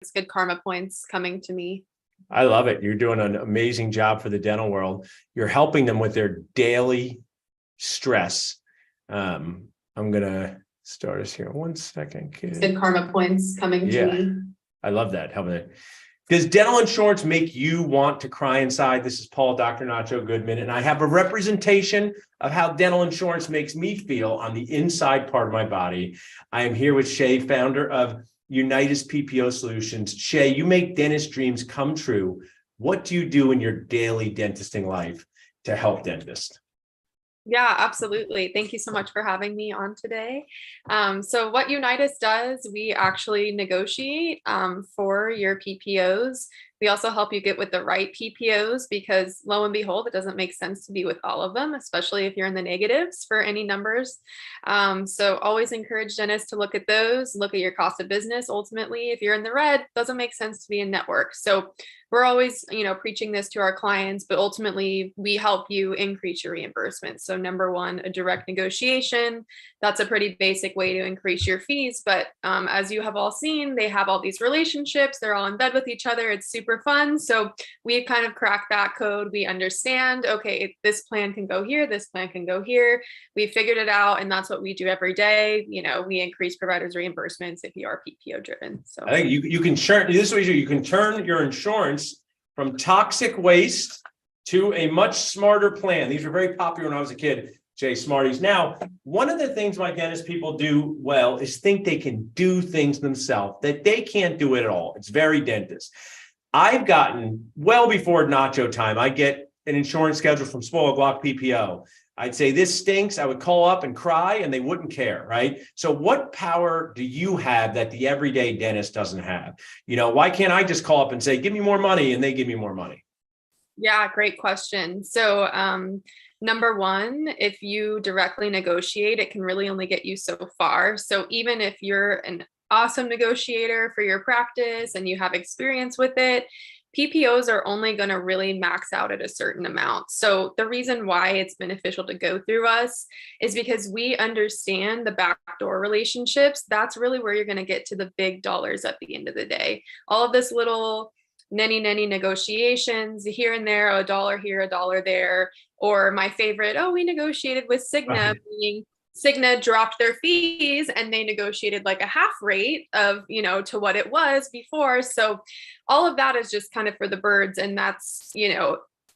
It's good karma points coming to me. I love it. You're doing an amazing job for the dental world. You're helping them with their daily stress. I'm going to start us here. 1 second. It's good karma points coming to me. I love that. Helping it. Does dental insurance make you want to cry inside? This is Paul, Dr. Nacho Goodman, and I have a representation of how dental insurance makes me feel on the inside part of my body. I am here with Shay, founder of Unitas PPO Solutions. Shay, you make dentist dreams come true. What do you do in your daily dentisting life to help dentists? Yeah, absolutely. Thank you so much for having me on today. So what Unitas does, we actually negotiate for your PPOs. We also help you get with the right PPOs because lo and behold, it doesn't make sense to be with all of them, especially if you're in the negatives for any numbers. So always encourage dentists to look at those, look at your cost of business. Ultimately, if you're in the red, it doesn't make sense to be in network. So we're always, preaching this to our clients, but ultimately we help you increase your reimbursement. So number one, a direct negotiation. That's a pretty basic way to increase your fees. But as you have all seen, they have all these relationships. They're all in bed with each other. It's super fun. So we kind of crack that code. We understand, okay, this plan can go here. This plan can go here. We figured it out. And that's what we do every day. We increase providers' reimbursements if you are PPO driven. So I think you can turn this way. You can turn your insurance from toxic waste to a much smarter plan. These were very popular when I was a kid, Jay, Smarties. Now, one of the things my dentist people do well is think they can do things themselves, that they can't do it at all. It's very dentist. I've gotten, well before Nacho time, I get an insurance schedule from Spoil Block PPO. I'd say this stinks. I would call up and cry and they wouldn't care, right? So what power do you have that the everyday dentist doesn't have? Why can't I just call up and say, give me more money, and they give me more money? Yeah, great question. So number one, if you directly negotiate, it can really only get you so far. So even if you're an awesome negotiator for your practice and you have experience with it, PPOs are only going to really max out at a certain amount. So the reason why it's beneficial to go through us is because we understand the backdoor relationships. That's really where you're going to get to the big dollars at the end of the day. All of this little nanny negotiations here and there, a dollar here, a dollar there, or my favorite, we negotiated with Cigna, meaning Cigna dropped their fees and they negotiated like a half rate of, to what it was before. So all of that is just kind of for the birds. And that's,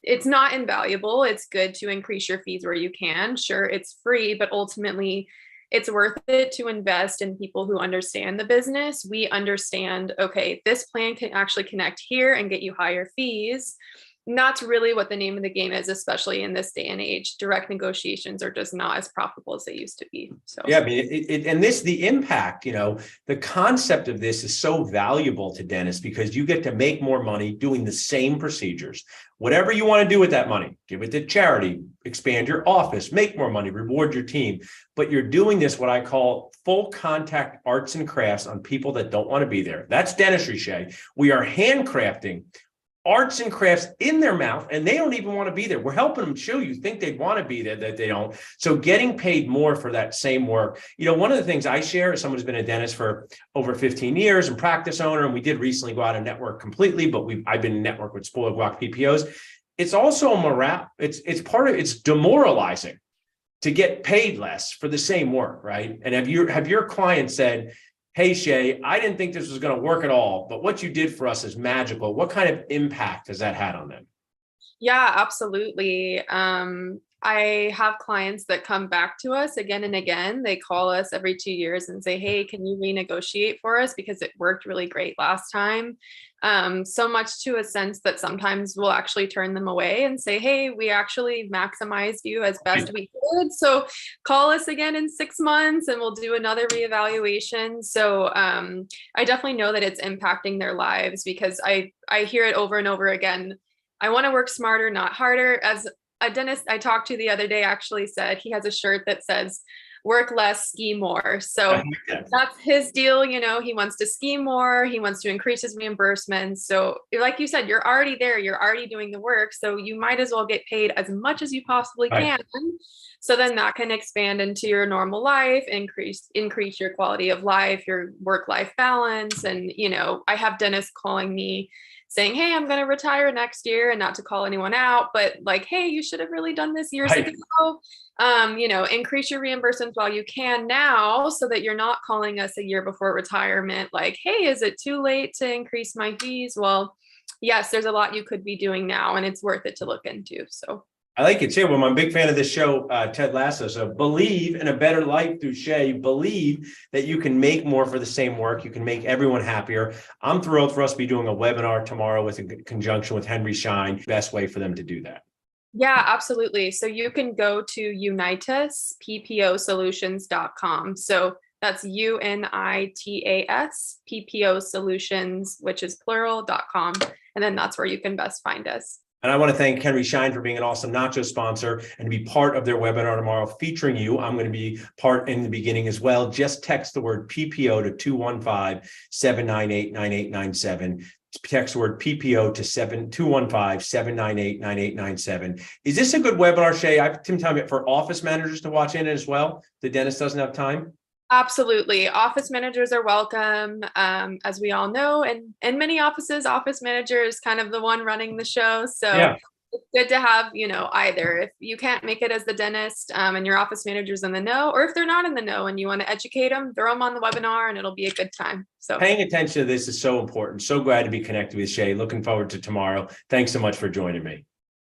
it's not invaluable. It's good to increase your fees where you can. Sure, it's free, but ultimately it's worth it to invest in people who understand the business. We understand, okay, this plan can actually connect here and get you higher fees. And that's really what the name of the game is, especially in this day and age. Direct negotiations are just not as profitable as they used to be. So yeah, I mean, the impact, the concept of this is so valuable to dentists because you get to make more money doing the same procedures. Whatever you want to do with that money, give it to charity, expand your office, make more money, reward your team. But you're doing this, what I call full contact arts and crafts on people that don't want to be there. That's dentistry, Shay. We are handcrafting arts and crafts in their mouth, and they don't even want to be there. We're helping them show you think they'd want to be there, that they don't. So getting paid more for that same work. One of the things I share as someone who's been a dentist for over 15 years and practice owner, and we did recently go out of network completely, but I've been in network with Spoiled Block PPOs. It's also a morale. It's demoralizing to get paid less for the same work, right? And have your clients said, hey, Shay, I didn't think this was going to work at all, but what you did for us is magical. What kind of impact has that had on them? Yeah, absolutely. I have clients that come back to us again and again. They call us every 2 years and say, hey, can you renegotiate for us? Because it worked really great last time. So much to a sense that sometimes we'll actually turn them away and say, hey, we actually maximized you as best we could. So call us again in 6 months and we'll do another reevaluation. So I definitely know that it's impacting their lives because I hear it over and over again. I want to work smarter, not harder. As a dentist I talked to the other day actually said he has a shirt that says, work less, ski more. I So like that. that's his deal. You know, he wants to ski more, he wants to increase his reimbursements. So, like you said, you're already there, you're already doing the work. So, you might as well get paid as much as you possibly Right. can. So then that can expand into your normal life, increase your quality of life, your work-life balance. And, you know, I have dentists calling me saying, hey, I'm going to retire next year, and not to call anyone out, but like, hey, you should have really done this years Right. ago. You know, increase your reimbursements while you can now, so that you're not calling us a year before retirement like, hey, is it too late to increase my fees? Well, yes, there's a lot you could be doing now, and it's worth it to look into. So I like it too. Well, I'm a big fan of this show, Ted Lasso. So believe in a better life through Shay. Believe that you can make more for the same work. You can make everyone happier. I'm thrilled for us to be doing a webinar tomorrow with a conjunction with Henry Schein. Best way for them to do that. yeah, absolutely. So you can go to unitasPPOsolutions.com. So that's UNITAS PPO Solutions, which is plural.com. And then that's where you can best find us. And I want to thank Henry Schein for being an awesome nacho sponsor and be part of their webinar tomorrow featuring you. I'm going to be part in the beginning as well. Just text the word PPO to 215-798-9897. Text the word PPO to 215-798-9897. Is this a good webinar, Shay? I've been telling you for office managers to watch in as well. The dentist doesn't have time. Absolutely. Office managers are welcome. As we all know, and in many offices, office manager is kind of the one running the show. So Yeah. it's good to have, you know, either. If you can't make it as the dentist, and your office manager's in the know, or if they're not in the know and you want to educate them, throw them on the webinar and it'll be a good time. So Paying attention to this is so important. So glad to be connected with Shay. Looking forward to tomorrow. Thanks so much for joining me.